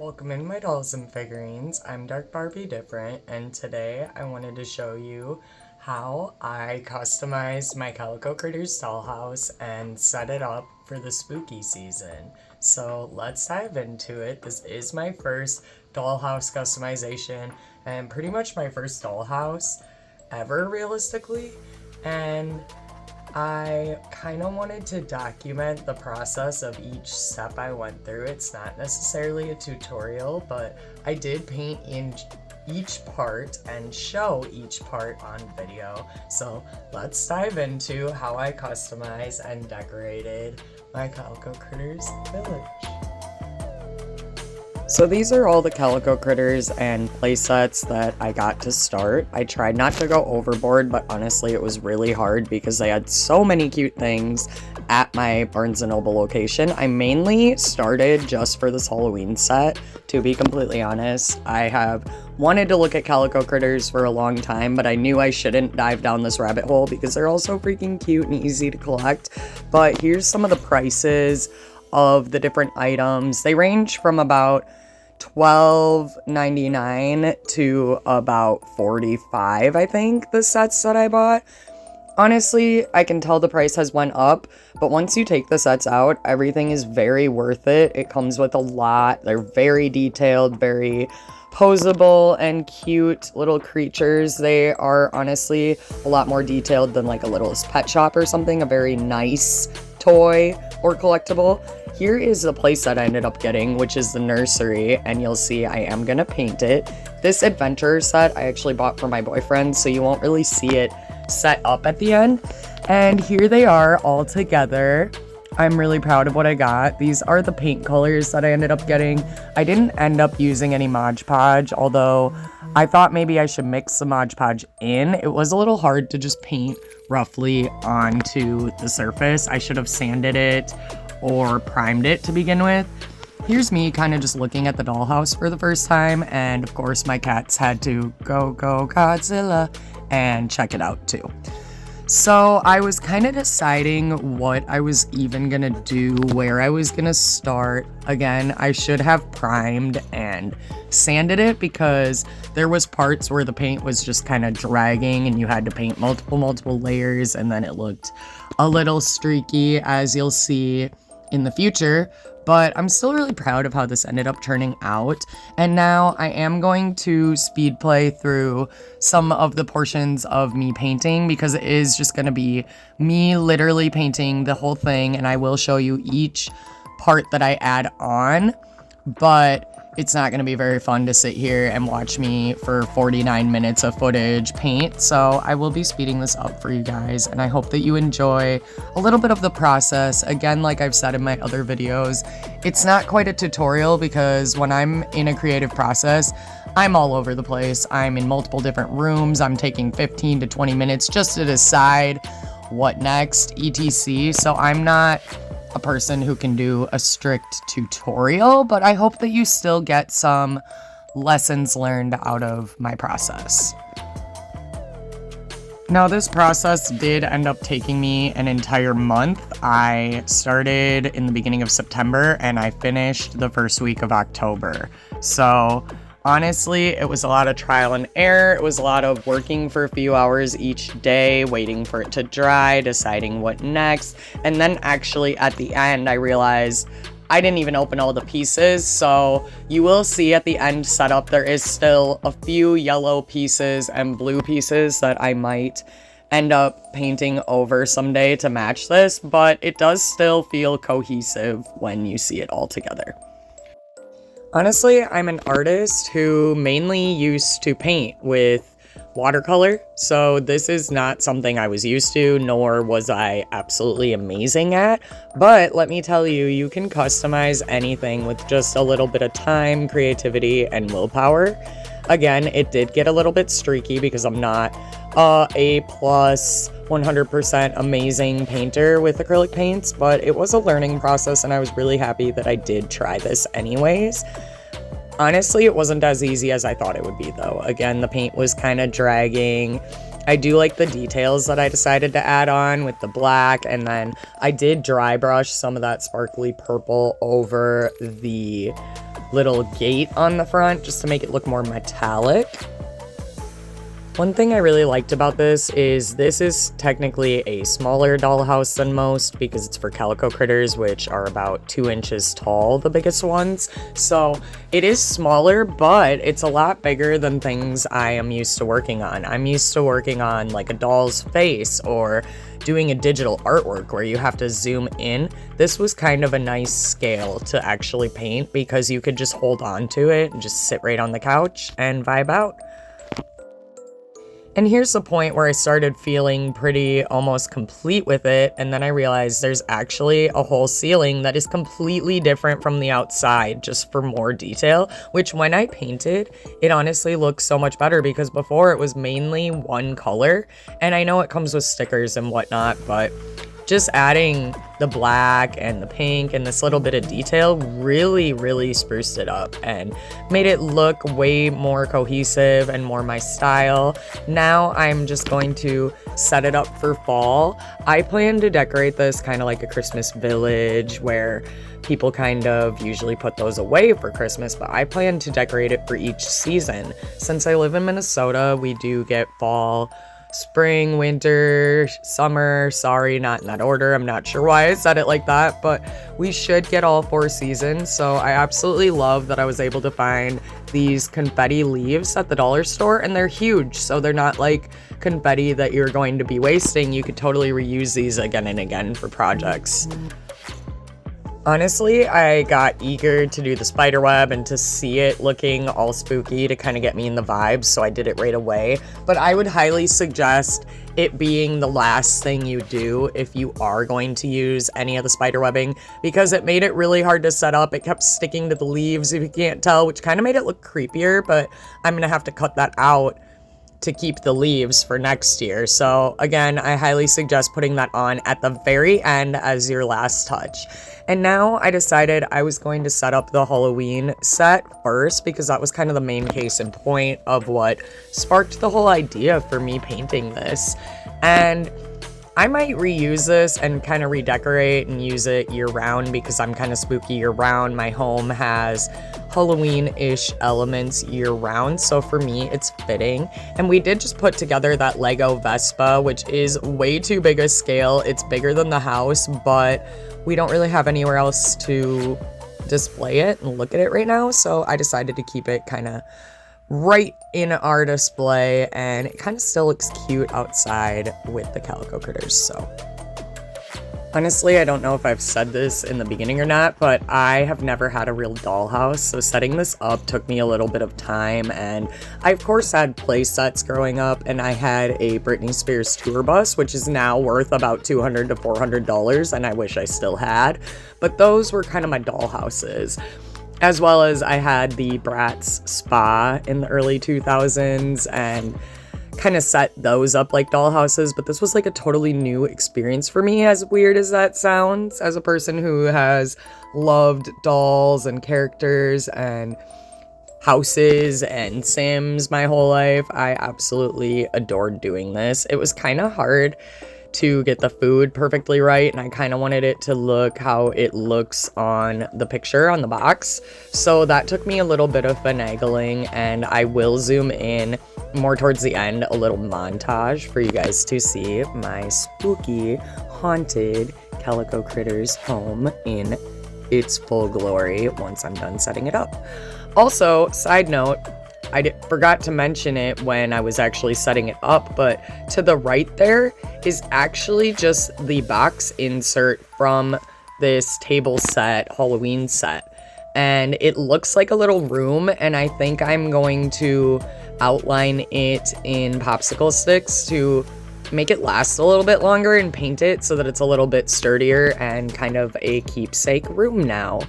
Welcome in my dolls and figurines. I'm DARKBARBiEDiFFERENT, and today I wanted to show you how I customized my Calico Critters dollhouse and set it up for the spooky season. So let's dive into it. This is my first dollhouse customization and pretty much my first dollhouse ever, realistically. And I kind of wanted to document the process of each step I went through. It's not necessarily a tutorial, but I did paint in each part and show each part on video. So let's dive into how I customized and decorated my Calico Critters village. So these are all the Calico Critters and playsets that I got to start. I tried not to go overboard, but honestly it was really hard because they had so many cute things at my Barnes & Noble location. I mainly started just for this Halloween set, to be completely honest. I have wanted to look at Calico Critters for a long time, but I knew I shouldn't dive down this rabbit hole because they're all so freaking cute and easy to collect. But here's some of the prices of the different items. They range from about $12.99 to about $45, I think, the sets that I bought. Honestly, I can tell the price has went up, but once you take the sets out, everything is very worth it. It comes with a lot. They're very detailed, very posable and cute little creatures. They are honestly a lot more detailed than like a Littlest Pet Shop or something, a very nice toy or collectible. Here is the playset I ended up getting, which is the nursery, and you'll see I am gonna paint it. This adventure set I actually bought for my boyfriend, so you won't really see it set up at the end. And here they are all together. I'm really proud of what I got. These are the paint colors that I ended up getting. I didn't end up using any Mod Podge, although I thought maybe I should mix the Mod Podge in. It was a little hard to just paint roughly onto the surface. I should have sanded it or primed it to begin with. Here's me kind of just looking at the dollhouse for the first time, and of course my cats had to go Godzilla and check it out too. So I was kind of deciding what I was even gonna do, where I was gonna start. Again, I should have primed and sanded it because there was parts where the paint was just kind of dragging and you had to paint multiple layers, and then it looked a little streaky, as you'll see in the future. But I'm still really proud of how this ended up turning out. And now I am going to speed play through some of the portions of me painting because it is just going to be me literally painting the whole thing, and I will show you each part that I add on. But it's not going to be very fun to sit here and watch me for 49 minutes of footage paint, so I will be speeding this up for you guys, and I hope that you enjoy a little bit of the process. Again, like I've said in my other videos, it's not quite a tutorial because when I'm in a creative process, I'm all over the place. I'm in multiple different rooms. I'm taking 15 to 20 minutes just to decide what next, etc. So I'm not a person who can do a strict tutorial, but I hope that you still get some lessons learned out of my process. Now, this process did end up taking me an entire month. I started in the beginning of September and I finished the first week of October. So honestly, it was a lot of trial and error. It was a lot of working for a few hours each day, waiting for it to dry, deciding what next. And then actually at the end, I realized I didn't even open all the pieces. So you will see at the end setup, there is still a few yellow pieces and blue pieces that I might end up painting over someday to match this, but it does still feel cohesive when you see it all together. Honestly, I'm an artist who mainly used to paint with watercolor, so this is not something I was used to, nor was I absolutely amazing at, but let me tell you, you can customize anything with just a little bit of time, creativity, and willpower. Again, it did get a little bit streaky because I'm not a plus 100% amazing painter with acrylic paints, but it was a learning process and I was really happy that I did try this anyways. Honestly, it wasn't as easy as I thought it would be though. Again, the paint was kind of dragging. I do like the details that I decided to add on with the black, and then I did dry brush some of that sparkly purple over the little gate on the front just to make it look more metallic. One thing I really liked about this is technically a smaller dollhouse than most because it's for calico critters, which are about 2 inches tall, the biggest ones. So it is smaller, but it's a lot bigger than things I am used to working on. I'm used to working on like a doll's face or doing a digital artwork where you have to zoom in. This was kind of a nice scale to actually paint because you could just hold on to it and just sit right on the couch and vibe out. And here's the point where I started feeling pretty almost complete with it, and then I realized there's actually a whole ceiling that is completely different from the outside, just for more detail, which when I painted, it honestly looks so much better because before it was mainly one color, and I know it comes with stickers and whatnot, but just adding the black and the pink and this little bit of detail really spruced it up and made it look way more cohesive and more my style. Now I'm just going to set it up for fall. I plan to decorate this kind of like a Christmas village where people kind of usually put those away for Christmas, but I plan to decorate it for each season. Since I live in Minnesota, we do get fall, spring, winter, summer. Sorry, not in that order. I'm not sure why I said it like that, but we should get all 4 seasons. So I absolutely love that I was able to find these confetti leaves at the dollar store, and they're huge. So they're not like confetti that you're going to be wasting. You could totally reuse these again and again for projects. Honestly, I got eager to do the spider web and to see it looking all spooky to kind of get me in the vibes, so I did it right away. But I would highly suggest it being the last thing you do if you are going to use any of the spider webbing, because it made it really hard to set up. It kept sticking to the leaves, if you can't tell, which kind of made it look creepier, but I'm gonna have to cut that out to keep the leaves for next year. So again, I highly suggest putting that on at the very end as your last touch. And now I decided I was going to set up the Halloween set first because that was kind of the main case in point of what sparked the whole idea for me painting this. And I might reuse this and kind of redecorate and use it year-round because I'm kind of spooky year-round. My home has Halloween-ish elements year-round, so for me, it's fitting. And we did just put together that Lego Vespa, which is way too big a scale. It's bigger than the house, but we don't really have anywhere else to display it and look at it right now, so I decided to keep it kind of right in our display, and it kind of still looks cute outside with the calico critters. So honestly, I don't know if I've said this in the beginning or not, but I have never had a real dollhouse, so setting this up took me a little bit of time. And I of course had play sets growing up, and I had a Britney Spears tour bus, which is now worth about $200 to $400, and I wish I still had, but those were kind of my dollhouses. As well as I had the Bratz spa in the early 2000s and kind of set those up like dollhouses, but this was like a totally new experience for me, as weird as that sounds, as a person who has loved dolls and characters and houses and Sims my whole life. I absolutely adored doing this. It was kind of hard to get the food perfectly right, and I kind of wanted it to look how it looks on the picture on the box, so that took me a little bit of finagling, and I will zoom in more towards the end, a little montage for you guys to see my spooky haunted Calico Critters home in its full glory once I'm done setting it up. Also, side note, I forgot to mention it when I was actually setting it up, but to the right there is actually just the box insert from this table set, Halloween set. And it looks like a little room, and I think I'm going to outline it in popsicle sticks to make it last a little bit longer and paint it so that it's a little bit sturdier and kind of a keepsake room now.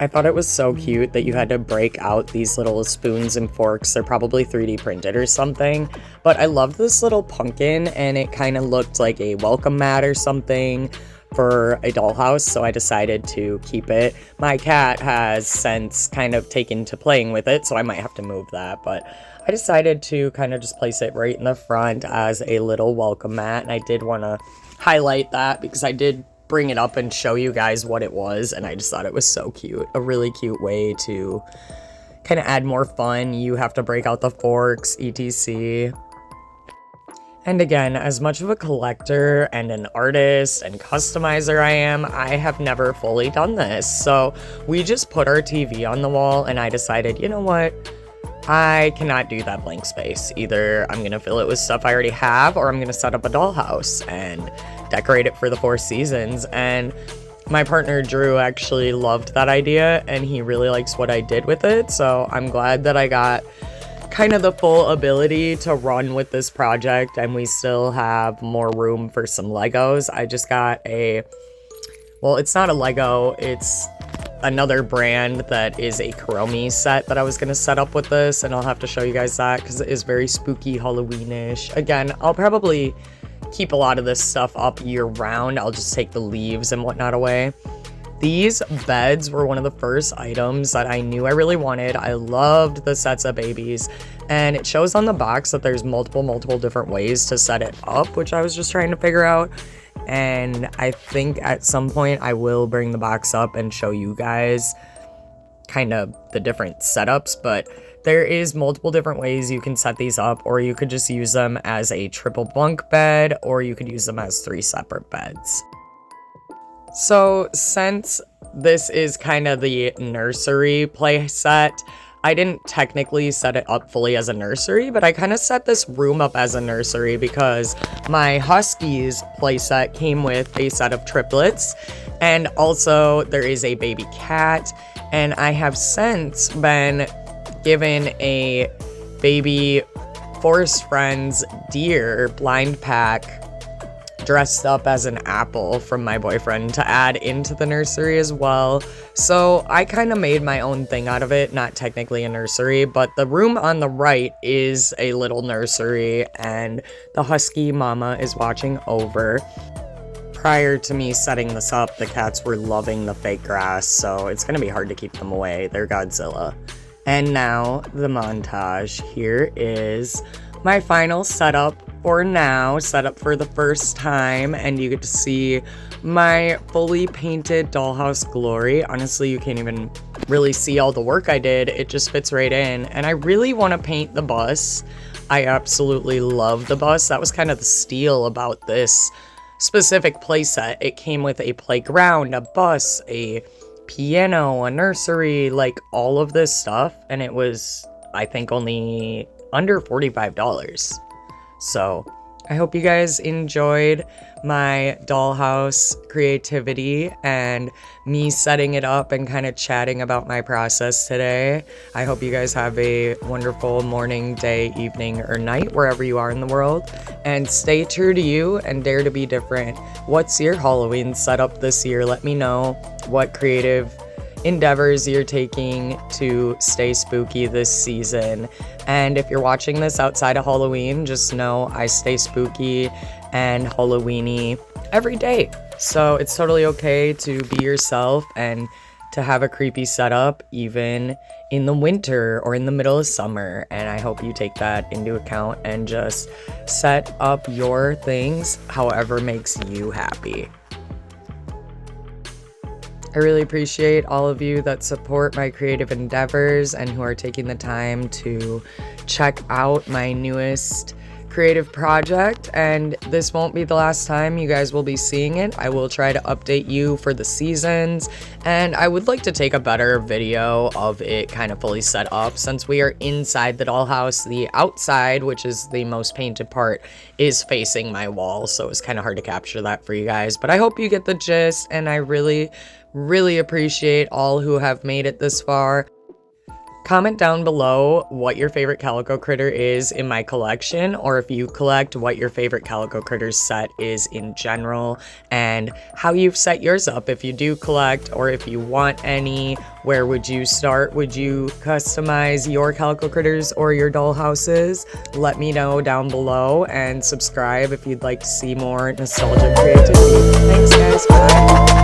I thought it was so cute that you had to break out these little spoons and forks. They're probably 3D printed or something, but I loved this little pumpkin, and it kind of looked like a welcome mat or something for a dollhouse, so I decided to keep it. My cat has since kind of taken to playing with it, so I might have to move that, but I decided to kind of just place it right in the front as a little welcome mat, and I did want to highlight that because I did bring it up and show you guys what it was, and I just thought it was so cute. A really cute way to kind of add more fun. You have to break out the forks, etc. And again, as much of a collector and an artist and customizer I am, I have never fully done this. So we just put our TV on the wall, and I decided, you know what? I cannot do that blank space. Either I'm gonna fill it with stuff I already have, or I'm gonna set up a dollhouse and decorate it for the 4 seasons. And my partner Drew actually loved that idea, and he really likes what I did with it. So I'm glad that I got kind of the full ability to run with this project, and we still have more room for some Legos. I just got well, it's not a Lego, it's another brand that is a Kuromi set that I was going to set up with this, and I'll have to show you guys that because it is very spooky, Halloweenish. Again, I'll probably keep a lot of this stuff up year round. I'll just take the leaves and whatnot away. These beds were one of the first items that I knew I really wanted. I loved the sets of babies, and it shows on the box that there's multiple different ways to set it up, which I was just trying to figure out. And I think at some point I will bring the box up and show you guys kind of the different setups, but there is multiple different ways you can set these up, or you could just use them as a triple bunk bed, or you could use them as 3 separate beds. So since this is kind of the nursery play set, I didn't technically set it up fully as a nursery, but I kind of set this room up as a nursery because my Huskies playset came with a set of triplets, and also there is a baby cat, and I have since been given a baby Forest Friends deer blind pack dressed up as an apple from my boyfriend to add into the nursery as well. So I kind of made my own thing out of it, not technically a nursery, but the room on the right is a little nursery, and the Husky mama is watching over. Prior to me setting this up, the cats were loving the fake grass, so it's gonna be hard to keep them away. They're Godzilla. And now the montage. Here is my final setup for now, set up for the first time, and you get to see my fully painted dollhouse glory. Honestly, you can't even really see all the work I did. It just fits right in, and I really want to paint the bus. I absolutely love the bus. That was kind of the steal about this specific playset. It came with a playground, a bus, a piano, a nursery, like all of this stuff, and it was, I think, only under $45. So I hope you guys enjoyed my dollhouse creativity and me setting it up and kind of chatting about my process today. I hope you guys have a wonderful morning, day, evening, or night, wherever you are in the world. And stay true to you and dare to be different. What's your Halloween setup this year? Let me know what creative endeavors you're taking to stay spooky this season. And if you're watching this outside of Halloween, just know I stay spooky and Halloweeny every day. So it's totally okay to be yourself and to have a creepy setup even in the winter or in the middle of summer. And I hope you take that into account and just set up your things however makes you happy. I really appreciate all of you that support my creative endeavors and who are taking the time to check out my newest creative project. And this won't be the last time you guys will be seeing it. I will try to update you for the seasons, and I would like to take a better video of it kind of fully set up since we are inside the dollhouse. The outside, which is the most painted part, is facing my wall, so it's kind of hard to capture that for you guys, but I hope you get the gist, and I really appreciate all who have made it this far. Comment down below what your favorite Calico critter is in my collection, or if you collect, what your favorite Calico critters set is in general, and how you've set yours up. If you do collect, or if you want any, where would you start? Would you customize your Calico critters or your dollhouses? Let me know down below, and subscribe if you'd like to see more nostalgic creativity. Thanks guys, bye!